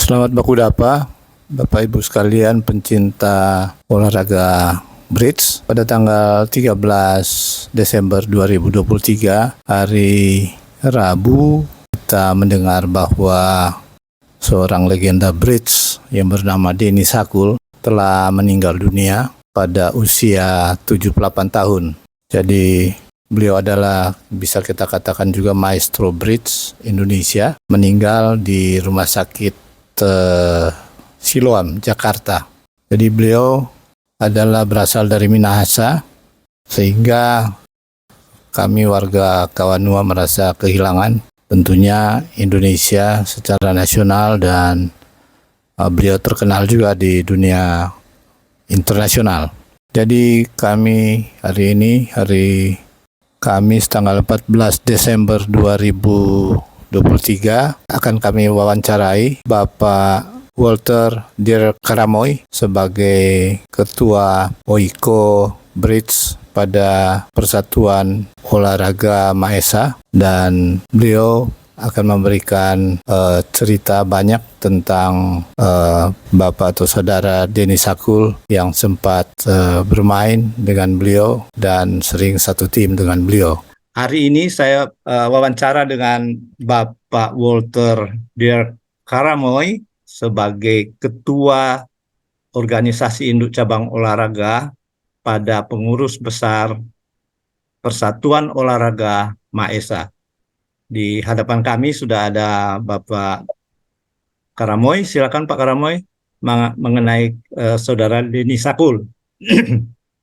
Selamat Bakudapa, Bapak Ibu sekalian pencinta olahraga bridge. Pada tanggal 13 Desember 2023, hari Rabu, kita mendengar bahwa seorang legenda bridge yang bernama Denny Sakul telah meninggal dunia pada usia 78 tahun. Jadi beliau adalah, bisa kita katakan juga, maestro bridge Indonesia, meninggal di rumah sakit Siloam, Jakarta. Jadi beliau adalah berasal dari Minahasa, sehingga kami warga Kawanua merasa kehilangan tentunya Indonesia secara nasional, dan beliau terkenal juga di dunia internasional. Jadi kami hari ini, hari Kamis tanggal 14 Desember 2023, akan kami wawancarai Bapak Walter Dirk Karamoy sebagai Ketua OIKO Bridge pada Persatuan Olahraga Maesa, dan beliau akan memberikan cerita banyak tentang Bapak atau Saudara Denny Sakul yang sempat bermain dengan beliau dan sering satu tim dengan beliau. Hari ini saya wawancara dengan Bapak Walter Dirk Karamoy sebagai Ketua Organisasi Induk Cabang Olahraga pada Pengurus Besar Persatuan Olahraga Maesa. Di hadapan kami sudah ada Bapak Karamoy. Silakan Pak Karamoy mengenai Saudara Denny Sakul.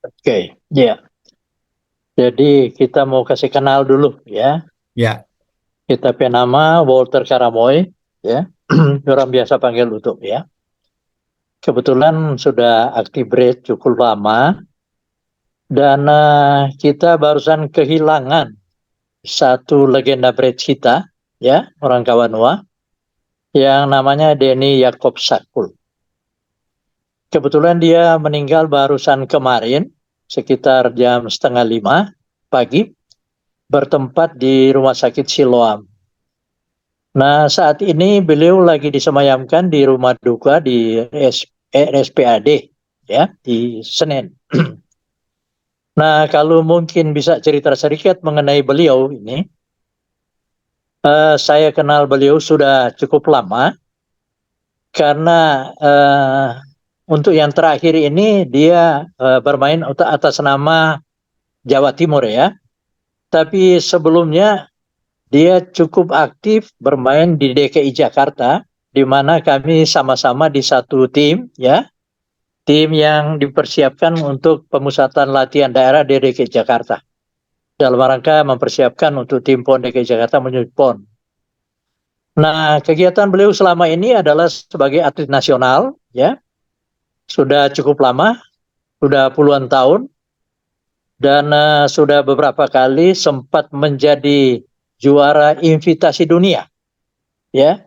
Oke, ya. Jadi kita mau kasih kenal dulu ya. Ya. Kita punya nama Walter Karamoy ya. Orang biasa panggil Utup ya. Kebetulan sudah aktif bridge cukup lama, dan kita barusan kehilangan satu legenda bridge kita ya, orang Kawanua, yang namanya Denny Yakob Sakul. Kebetulan dia meninggal barusan kemarin sekitar jam 4:30 pagi, bertempat di Rumah Sakit Siloam. Nah, saat ini beliau lagi disemayamkan di rumah duka di RSPAD ya, di Senen. Nah, kalau mungkin bisa cerita sedikit mengenai beliau ini. Saya kenal beliau sudah cukup lama, karena untuk yang terakhir ini dia bermain atas nama Jawa Timur ya. Tapi sebelumnya dia cukup aktif bermain di DKI Jakarta, di mana kami sama-sama di satu tim ya. Tim yang dipersiapkan untuk pemusatan latihan daerah di DKI Jakarta, dalam rangka mempersiapkan untuk tim PON DKI Jakarta menuju PON. Nah, kegiatan beliau selama ini adalah sebagai atlet nasional ya. Sudah cukup lama, sudah puluhan tahun, dan sudah beberapa kali sempat menjadi juara invitasi dunia ya.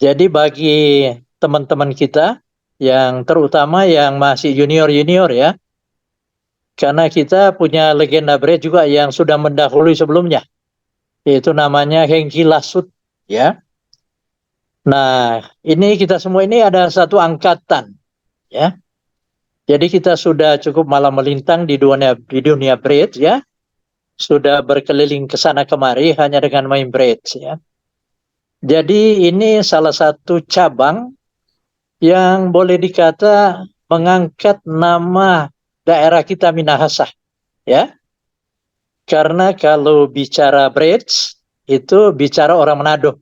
Jadi bagi teman-teman kita yang terutama yang masih junior ya, karena kita punya legenda bridge juga yang sudah mendahului sebelumnya, yaitu namanya Hengki Lasut ya. Nah, ini kita semua ini ada satu angkatan ya. Jadi kita sudah cukup malam melintang di dunia bridge ya. Sudah berkeliling ke sana kemari hanya dengan main bridge ya. Jadi ini salah satu cabang yang boleh dikata mengangkat nama daerah kita Minahasa ya. Karena kalau bicara bridge itu bicara orang Manado.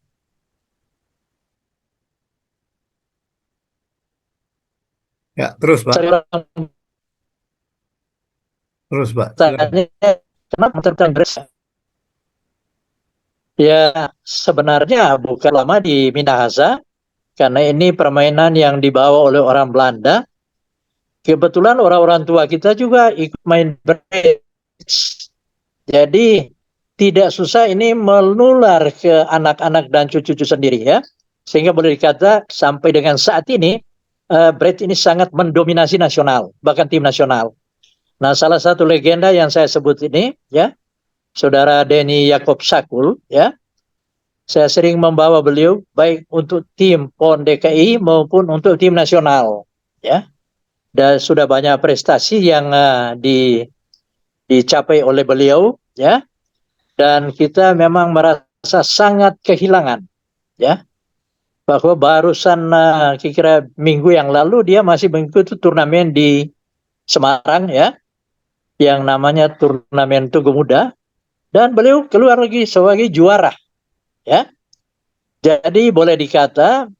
Ya, terus Pak. Terus Pak. Kenapa tentang bridge? Ya, sebenarnya bukan lama di Minahasa, karena ini permainan yang dibawa oleh orang Belanda. Kebetulan orang-orang tua kita juga ikut main bridge. Jadi tidak susah ini menular ke anak-anak dan cucu-cucu sendiri ya. Sehingga boleh dikata sampai dengan saat ini bridge ini sangat mendominasi nasional, bahkan tim nasional. Nah, salah satu legenda yang saya sebut ini ya, Saudara Denny Yakob Sakul ya. Saya sering membawa beliau baik untuk tim PON DKI maupun untuk tim nasional, ya. Dan sudah banyak prestasi yang dicapai oleh beliau, ya. Dan kita memang merasa sangat kehilangan, ya. Bahwa barusan kira-kira minggu yang lalu dia masih mengikuti turnamen di Semarang, ya, yang namanya turnamen Tugu Muda, dan beliau keluar lagi sebagai juara, ya. Jadi boleh dikata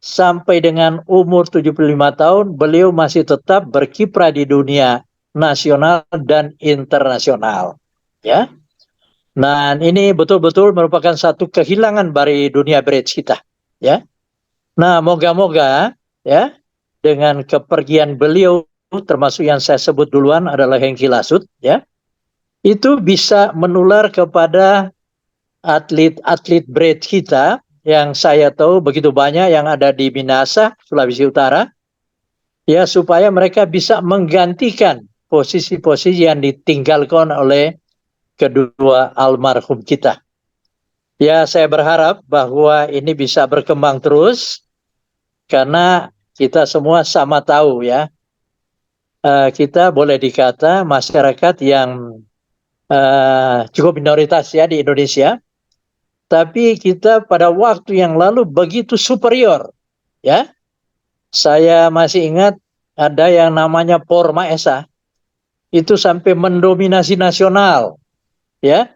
sampai dengan umur 75 tahun beliau masih tetap berkiprah di dunia nasional dan internasional, ya. Nah, ini betul-betul merupakan satu kehilangan dari dunia bridge kita, ya. Nah, moga-moga, ya, dengan kepergian beliau, termasuk yang saya sebut duluan adalah Hengki Lasut, ya, itu bisa menular kepada atlet-atlet bridge kita yang saya tahu begitu banyak yang ada di Minahasa, Sulawesi Utara, ya, supaya mereka bisa menggantikan posisi-posisi yang ditinggalkan oleh kedua almarhum kita. Ya, saya berharap bahwa ini bisa berkembang terus, karena kita semua sama tahu, ya, kita boleh dikata masyarakat yang cukup minoritas, ya, di Indonesia, tapi kita pada waktu yang lalu begitu superior, ya. Saya masih ingat ada yang namanya Porma Esa, itu sampai mendominasi nasional, ya.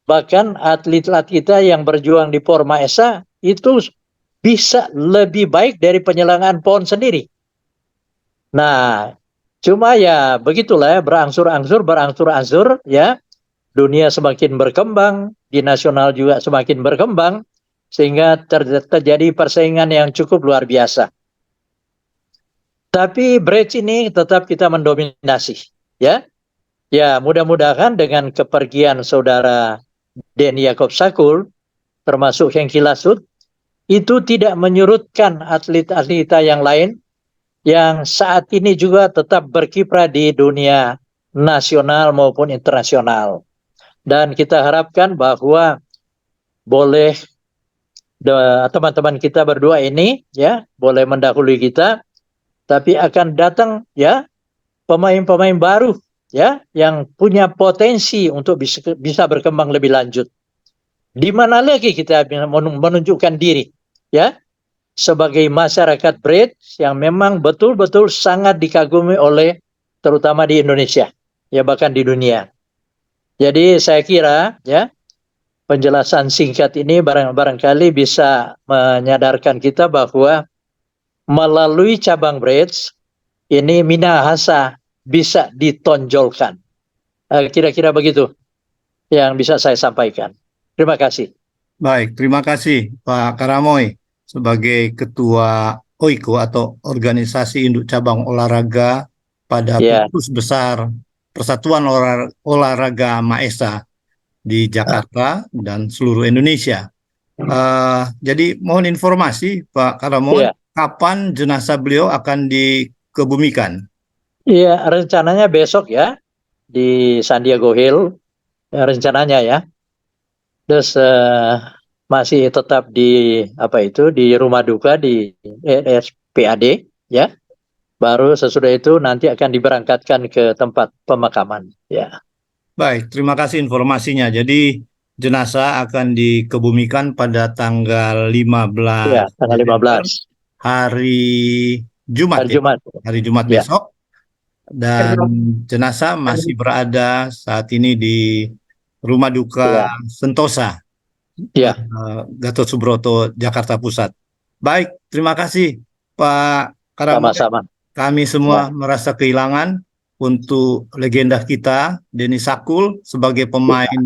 Bahkan atlet-atlet kita yang berjuang di Porma Esa itu bisa lebih baik dari penyelenggaraan PON sendiri. Nah, cuma ya begitulah, ya, berangsur-angsur, ya. Dunia semakin berkembang, di nasional juga semakin berkembang, sehingga terjadi persaingan yang cukup luar biasa. Tapi bridge ini tetap kita mendominasi, ya. Ya, mudah-mudahan dengan kepergian saudara Denny Yakob Sakul, termasuk Hengki Lasut, itu tidak menyurutkan atlet-atlet kita yang lain yang saat ini juga tetap berkiprah di dunia nasional maupun internasional. Dan kita harapkan bahwa boleh teman-teman kita berdua ini, ya, boleh mendahului kita, tapi akan datang, ya, pemain-pemain baru, ya, yang punya potensi untuk bisa berkembang lebih lanjut. Di mana lagi kita menunjukkan diri, ya, sebagai masyarakat bridge yang memang betul-betul sangat dikagumi oleh terutama di Indonesia, ya, bahkan di dunia. Jadi saya kira, ya, penjelasan singkat ini barangkali bisa menyadarkan kita bahwa melalui cabang bridge ini Minahasa bisa ditonjolkan. Kira-kira begitu yang bisa saya sampaikan. Terima kasih. Baik, terima kasih Pak Karamoy sebagai Ketua OIKO atau Organisasi Induk Cabang Olahraga pada Ya, Pengurus Besar Persatuan Olahraga Maesa di Jakarta dan seluruh Indonesia. Jadi mohon informasi Pak Karamoy, ya, kapan jenazah beliau akan dikebumikan? ya, rencananya besok, ya, di San Diego Hill, rencananya, ya. Terus masih tetap di di rumah duka di RSPAD, ya. Baru sesudah itu nanti akan diberangkatkan ke tempat pemakaman, ya. Baik, terima kasih informasinya. Jadi jenazah akan dikebumikan pada tanggal 15 Ya, tanggal Desember 15 hari Jumat hari ya, Jumat. hari Jumat Ya. besok. Dan jenazah masih berada saat ini di Rumah Duka Ya, Sentosa, ya, Gatot Subroto, Jakarta Pusat. Baik, terima kasih Pak Karamoy. sama-sama. Kami Ya, semua merasa kehilangan untuk legenda kita, Denny Sakul, sebagai pemain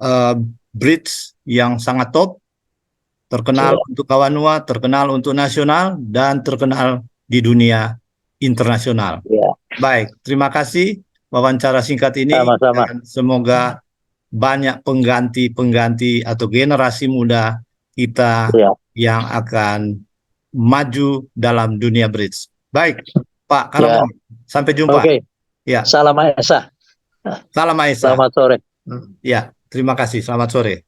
eh, bridge yang sangat top, terkenal ya, untuk Kawanua, terkenal untuk nasional, dan terkenal di dunia internasional. ya, Baik, terima kasih wawancara singkat ini, sama-sama. dan semoga banyak pengganti-pengganti atau generasi muda kita Ya, yang akan maju dalam dunia bridge. Baik, Pak ya. Karamoy, sampai jumpa. Oke. Ya, Salam Esa. salam Aisyah. Selamat sore. Hmm. Ya, terima kasih. Selamat sore.